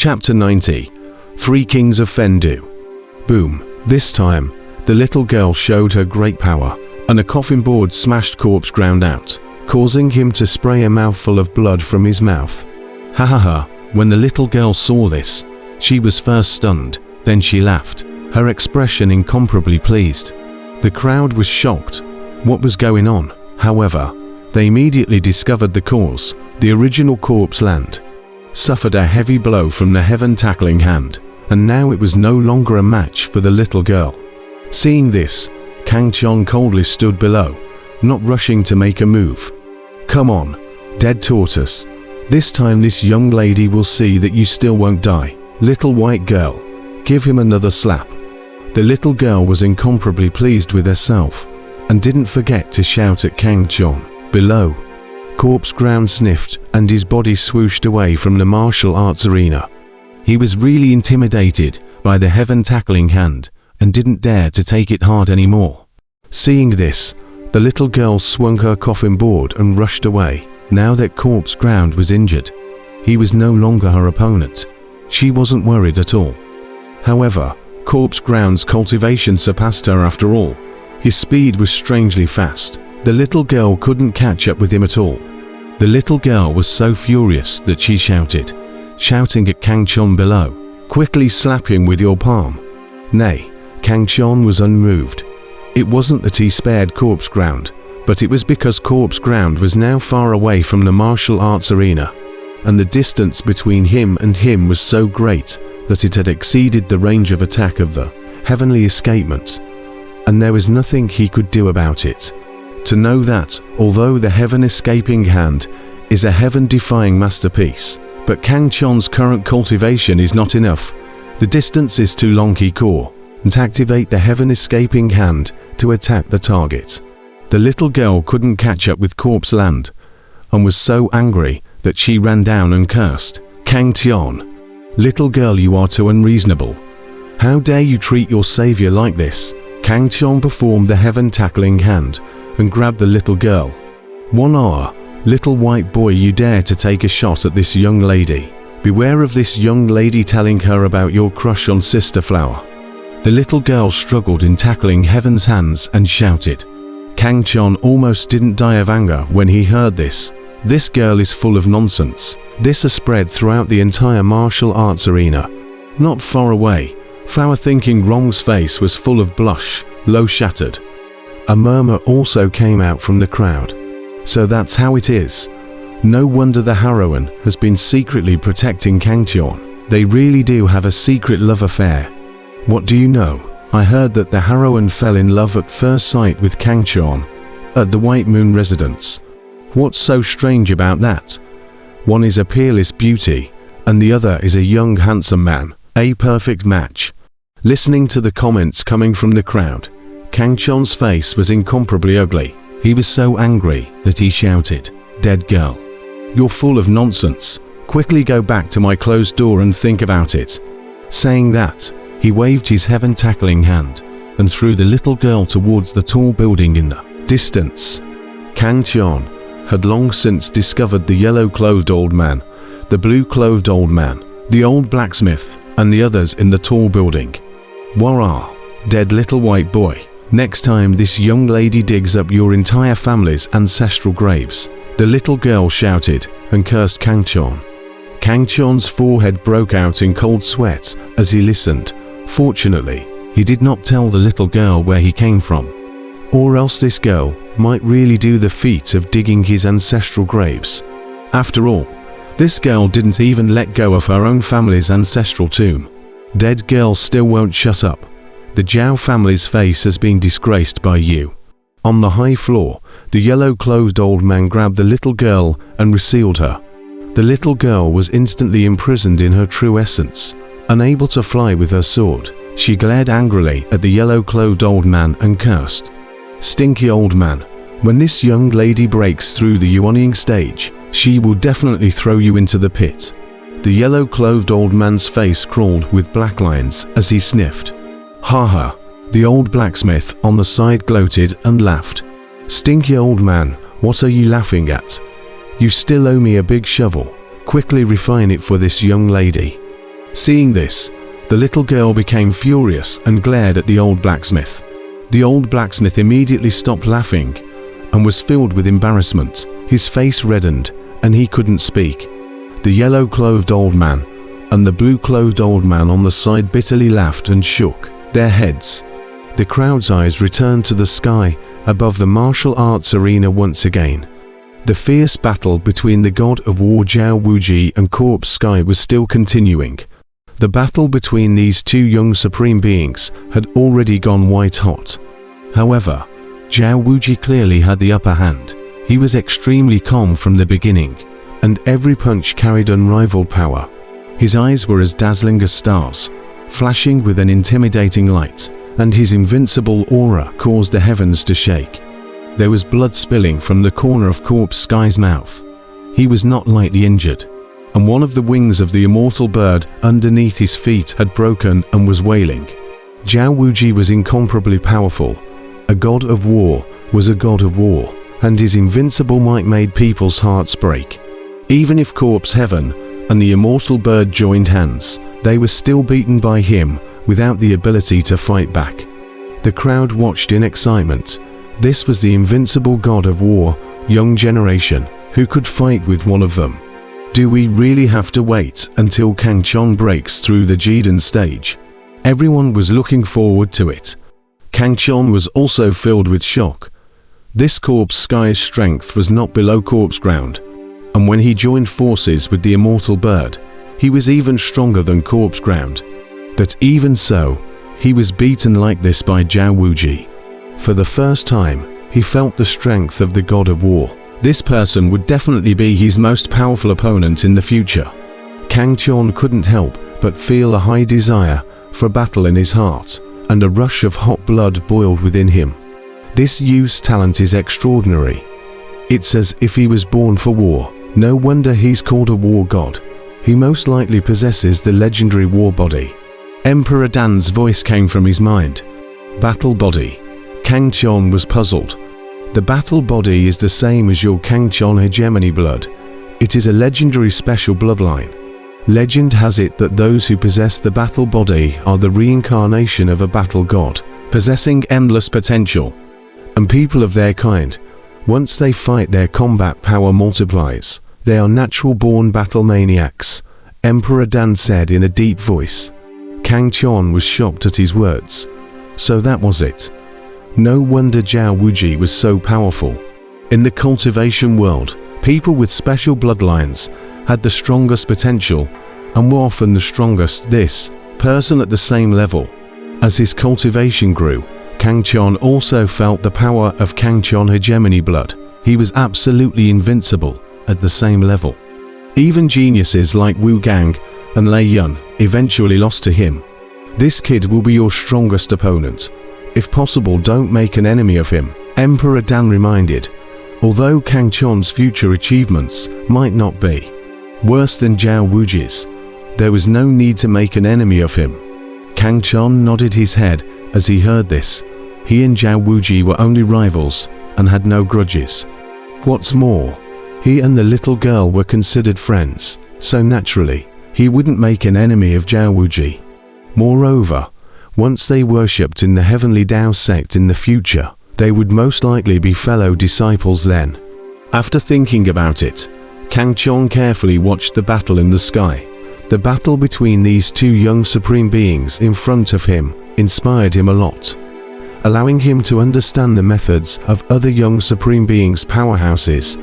Chapter 90. Three Kings of Fengdu. Boom. This time, the little girl showed her great power, and a coffin board smashed corpse ground out, causing him to spray a mouthful of blood from his mouth. Ha ha ha. When the little girl saw this, she was first stunned, then she laughed, her expression incomparably pleased. The crowd was shocked. What was going on? However, they immediately discovered the cause. The original corpse land suffered a heavy blow from the heaven-tackling hand, and now it was no longer a match for the little girl. Seeing this, Kang Chon coldly stood below, not rushing to make a move. Come on, dead tortoise. This time this young lady will see that you still won't die. Little white girl, give him another slap. The little girl was incomparably pleased with herself, and didn't forget to shout at Kang Chon. Below, corpse ground sniffed and his body swooshed away from the martial arts arena. He was really intimidated by the heaven-tackling hand and didn't dare to take it hard anymore. Seeing this, the little girl swung her coffin board and rushed away. Now that corpse ground was injured, he was no longer her opponent. She wasn't worried at all. However, corpse ground's cultivation surpassed her after all. His speed was strangely fast. The little girl couldn't catch up with him at all. The little girl was so furious that she shouting at Kang Chon below, "Quickly slap him with your palm." Nay, Kang Chon was unmoved. It wasn't that he spared corpse ground, but it was because corpse ground was now far away from the martial arts arena, and the distance between him and him was so great that it had exceeded the range of attack of the heavenly escapement, and there was nothing he could do about it. To know that, although the heaven-escaping hand is a heaven-defying masterpiece, but Kang Chon's current cultivation is not enough. The distance is too long, he core, and activate the heaven-escaping hand to attack the target. The little girl couldn't catch up with corpse land, and was so angry that she ran down and cursed. Kang Chon, little girl, you are too unreasonable. How dare you treat your savior like this? Kang Chon performed the heaven-tackling hand and grabbed the little girl. "1 hour, little white boy, you dare to take a shot at this young lady. Beware of this young lady telling her about your crush on Sister Flower." The little girl struggled in tackling heaven's hands and shouted. Kang Chon almost didn't die of anger when he heard this. This girl is full of nonsense. This has spread throughout the entire martial arts arena. Not far away, Flower Thinking Wrong's face was full of blush, low shattered. A murmur also came out from the crowd. So that's how it is. No wonder the heroine has been secretly protecting Kang Chon. They really do have a secret love affair. What do you know? I heard that the heroine fell in love at first sight with Kang Chon at the White Moon residence. What's so strange about that? One is a peerless beauty, and the other is a young handsome man. A perfect match. Listening to the comments coming from the crowd, Kang Chon's face was incomparably ugly. He was so angry that he shouted, "Dead girl, you're full of nonsense. Quickly go back to my closed door and think about it." Saying that, he waved his heaven-tackling hand and threw the little girl towards the tall building in the distance. Kang Chon had long since discovered the yellow-clothed old man, the blue-clothed old man, the old blacksmith, and the others in the tall building. "Wara, dead little white boy. Next time this young lady digs up your entire family's ancestral graves." The little girl shouted and cursed Kang Chon. Kang Chon's forehead broke out in cold sweat as he listened. Fortunately, he did not tell the little girl where he came from, or else this girl might really do the feat of digging his ancestral graves. After all, this girl didn't even let go of her own family's ancestral tomb. Dead girl still won't shut up. The Zhao family's face has been disgraced by you. On the high floor, the yellow-clothed old man grabbed the little girl and resealed her. The little girl was instantly imprisoned in her true essence, unable to fly with her sword. She glared angrily at the yellow-clothed old man and cursed. "Stinky old man, when this young lady breaks through the yuaning stage, she will definitely throw you into the pit." The yellow-clothed old man's face crawled with black lines as he sniffed. "Ha ha." The old blacksmith on the side gloated and laughed. "Stinky old man, what are you laughing at? You still owe me a big shovel. Quickly refine it for this young lady." Seeing this, the little girl became furious and glared at the old blacksmith. The old blacksmith immediately stopped laughing and was filled with embarrassment. His face reddened and he couldn't speak. The yellow-clothed old man and the blue-clothed old man on the side bitterly laughed and shook their heads. The crowd's eyes returned to the sky above the martial arts arena once again. The fierce battle between the god of war Zhao Wuji and Corpse Sky was still continuing. The battle between these two young supreme beings had already gone white hot. However, Zhao Wuji clearly had the upper hand. He was extremely calm from the beginning, and every punch carried unrivaled power. His eyes were as dazzling as stars, flashing with an intimidating light, and his invincible aura caused the heavens to shake. There was blood spilling from the corner of Corpse Sky's mouth. He was not lightly injured, and one of the wings of the immortal bird underneath his feet had broken and was wailing. Zhao Wuji was incomparably powerful. A god of war was a god of war, and his invincible might made people's hearts break. Even if Corpse Heaven and the immortal bird joined hands, they were still beaten by him without the ability to fight back. The crowd watched in excitement. This was the invincible god of war, young generation, who could fight with one of them. Do we really have to wait until Kang Chon breaks through the Jidan stage? Everyone was looking forward to it. Kang Chon was also filled with shock. This Corpse Sky's strength was not below Corpse Ground, and when he joined forces with the immortal bird, he was even stronger than Corpse Ground. But even so, he was beaten like this by Zhao Wuji. For the first time, he felt the strength of the god of war. This person would definitely be his most powerful opponent in the future. Kang Chon couldn't help but feel a high desire for battle in his heart, and a rush of hot blood boiled within him. This youth's talent is extraordinary. It's as if he was born for war. No wonder he's called a war god. He most likely possesses the legendary war body. Emperor Dan's voice came from his mind. Battle body. Kang Chon was puzzled. The battle body is the same as your Kang Chon hegemony blood. It is a legendary special bloodline. Legend has it that those who possess the battle body are the reincarnation of a battle god, possessing endless potential. And people of their kind, once they fight, their combat power multiplies. They are natural-born battle maniacs, Emperor Dan said in a deep voice. Kang Chon was shocked at his words. So that was it. No wonder Zhao Wuji was so powerful. In the cultivation world, people with special bloodlines had the strongest potential and were often the strongest. This person at the same level. As his cultivation grew, Kang Chon also felt the power of Kang Chon hegemony blood. He was absolutely invincible at the same level. Even geniuses like Wu Gang and Lei Yun eventually lost to him. This kid will be your strongest opponent. If possible, don't make an enemy of him, Emperor Dan reminded. Although Kang Chon's future achievements might not be worse than Zhao Wuji's, there was no need to make an enemy of him. Kang Chon nodded his head as he heard this. He and Zhao Wuji were only rivals and had no grudges. What's more, he and the little girl were considered friends, so naturally, he wouldn't make an enemy of Zhao Wuji. Moreover, once they worshipped in the heavenly Dao sect in the future, they would most likely be fellow disciples then. After thinking about it, Kang Chon carefully watched the battle in the sky. The battle between these two young supreme beings in front of him inspired him a lot, allowing him to understand the methods of other young supreme beings' powerhouses.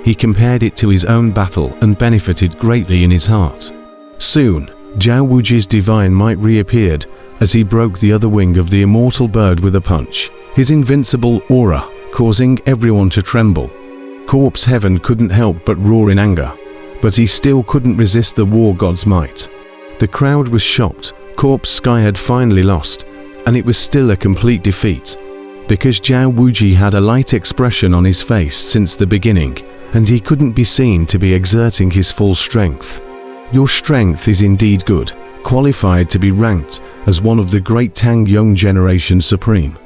He compared it to his own battle and benefited greatly in his heart. Soon, Zhao Wuji's divine might reappeared as he broke the other wing of the immortal bird with a punch, his invincible aura causing everyone to tremble. Corpse Heaven couldn't help but roar in anger, but he still couldn't resist the war god's might. The crowd was shocked. Corpse Sky had finally lost, and it was still a complete defeat, because Zhao Wuji had a light expression on his face since the beginning, and he couldn't be seen to be exerting his full strength. Your strength is indeed good, qualified to be ranked as one of the great Tang young generation supreme.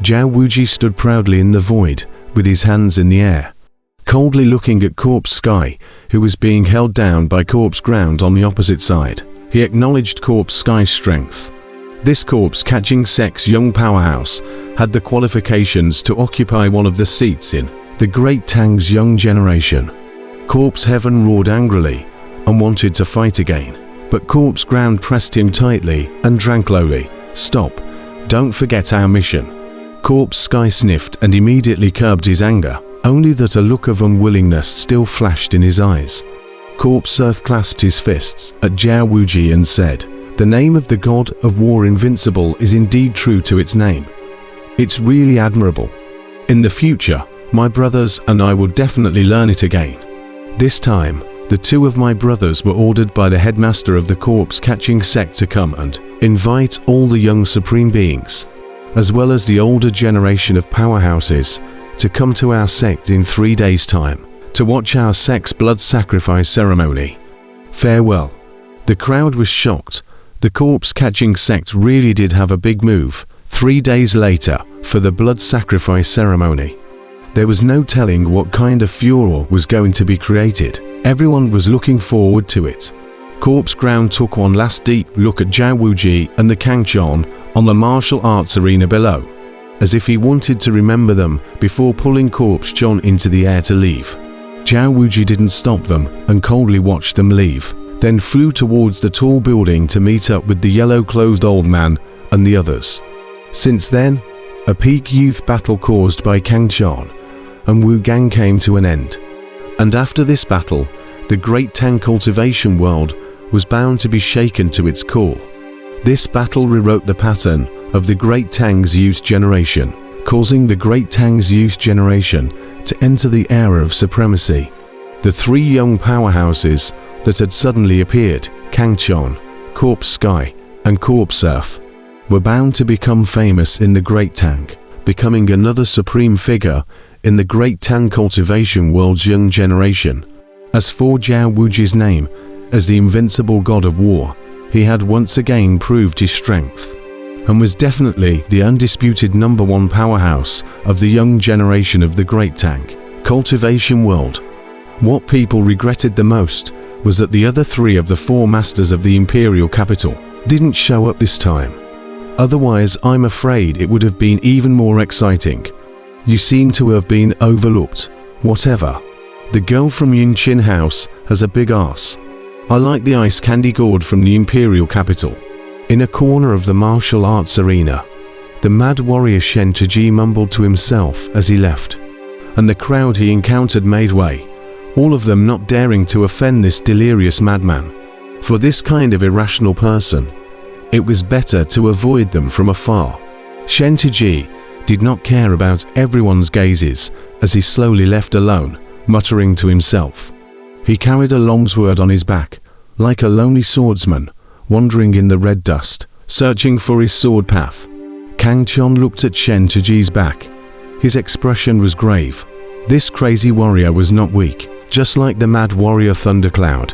Zhao Wuji stood proudly in the void, with his hands in the air, coldly looking at Corpse Sky, who was being held down by Corpse Ground on the opposite side. He acknowledged Corpse Sky's strength. This corpse-catching sect's young powerhouse had the qualifications to occupy one of the seats in the Great Tang's young generation. Corpse Heaven roared angrily and wanted to fight again, but Corpse Ground pressed him tightly and drank lowly. "Stop. Don't forget our mission." Corpse Sky sniffed and immediately curbed his anger, only that a look of unwillingness still flashed in his eyes. Corpse Earth clasped his fists at Jiao Wuji and said, "The name of the god of war invincible is indeed true to its name. It's really admirable. In the future, my brothers and I will definitely learn it again." This time, the two of my brothers were ordered by the headmaster of the corpse-catching sect to come and invite all the young supreme beings, as well as the older generation of powerhouses, to come to our sect in 3 days' time, to watch our sect's blood sacrifice ceremony. Farewell. The crowd was shocked. The corpse-catching sect really did have a big move 3 days later for the blood sacrifice ceremony. There was no telling what kind of furor was going to be created. Everyone was looking forward to it. Corpse Ground took one last deep look at Jiao Wuji and the Kangchon on the martial arts arena below, as if he wanted to remember them before pulling Corpse John into the air to leave. Jiao Wuji didn't stop them and coldly watched them leave, then flew towards the tall building to meet up with the yellow-clothed old man and the others. Since then, a peak youth battle caused by Kangchon and Wu Gang came to an end. And after this battle, the Great Tang cultivation world was bound to be shaken to its core. This battle rewrote the pattern of the Great Tang's youth generation, causing the Great Tang's youth generation to enter the era of supremacy. The three young powerhouses that had suddenly appeared, Kangchon, Corpse Sky, and Corpse Earth, were bound to become famous in the Great Tang, becoming another supreme figure in the Great Tang cultivation world's young generation. As for Jiao Wuji's name as the invincible god of war, he had once again proved his strength, and was definitely the undisputed #1 powerhouse of the young generation of the Great Tang cultivation world. What people regretted the most was that the other 3 of the 4 masters of the imperial capital didn't show up this time. Otherwise, I'm afraid it would have been even more exciting. You seem to have been overlooked. Whatever. The girl from Yinqin House has a big ass. I like the ice candy gourd from the imperial capital. In a corner of the martial arts arena, the mad warrior Shen Tuji mumbled to himself as he left, and the crowd he encountered made way, all of them not daring to offend this delirious madman. For this kind of irrational person, it was better to avoid them from afar. Shen Tuji did not care about everyone's gazes as he slowly left alone, muttering to himself. He carried a long sword on his back, like a lonely swordsman, wandering in the red dust, searching for his sword path. Kangchon looked at Shen Tuji's back. His expression was grave. This crazy warrior was not weak, just like the mad warrior Thundercloud.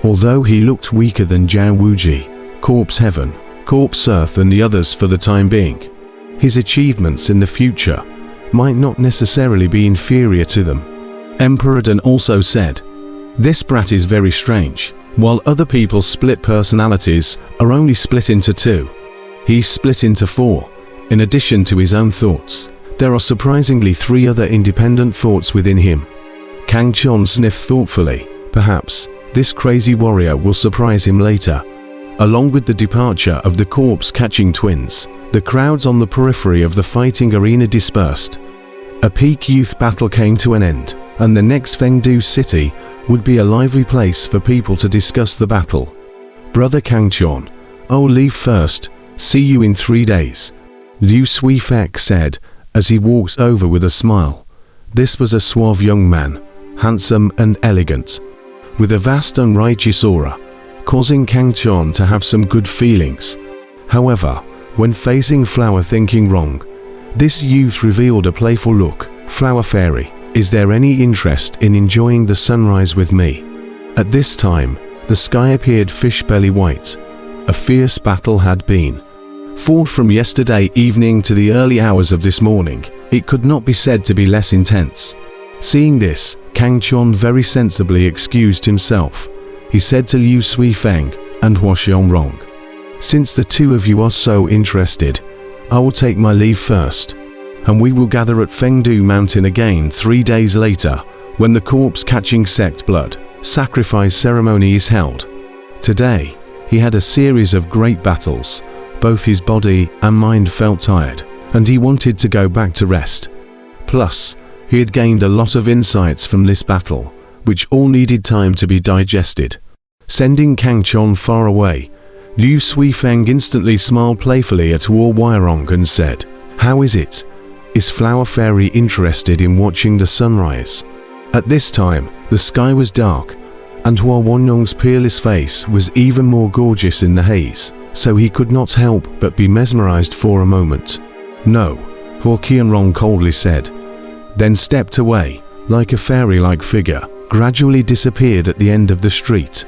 Although he looked weaker than Jiao Wuji, Corpse Heaven, Corpse Earth and the others for the time being, his achievements in the future might not necessarily be inferior to them. Emperor Dan also said, "This brat is very strange. While other people's split personalities are only split into 2, he's split into 4. In addition to his own thoughts, there are surprisingly 3 other independent thoughts within him." Kangchon sniffed thoughtfully. Perhaps this crazy warrior will surprise him later. Along with the departure of the corpse-catching twins, the crowds on the periphery of the fighting arena dispersed. A peak youth battle came to an end, and the next Fengdu city would be a lively place for people to discuss the battle. "Brother Kangchon, I'll leave first. See you in 3 days," Liu Suifeng said as he walked over with a smile. This was a suave young man, handsome and elegant, with a vast and righteous aura, causing Kangchon to have some good feelings. However, when facing Flower thinking wrong, this youth revealed a playful look. "Flower Fairy, is there any interest in enjoying the sunrise with me?" At this time, the sky appeared fish-belly white. A fierce battle had been fought from yesterday evening to the early hours of this morning. It could not be said to be less intense. Seeing this, Kangchon very sensibly excused himself. He said to Liu Suifeng, and Wuxia. Since the two of you are so interested, I will take my leave first, and we will gather at Fengdu Mountain again 3 days later, when the corpse-catching sect blood sacrifice ceremony is held. Today, he had a series of great battles. Both his body and mind felt tired, and he wanted to go back to rest. Plus, he had gained a lot of insights from this battle, which all needed time to be digested. Sending Kang Chon far away, Liu Suifeng instantly smiled playfully at Wu Weirong and said, "How is it? Is Flower Fairy interested in watching the sunrise?" At this time, the sky was dark, and Hua Wanyong's peerless face was even more gorgeous in the haze, so he could not help but be mesmerized for a moment. "No," Hua Qianrong coldly said, then stepped away, like a fairy-like figure, gradually disappeared at the end of the street.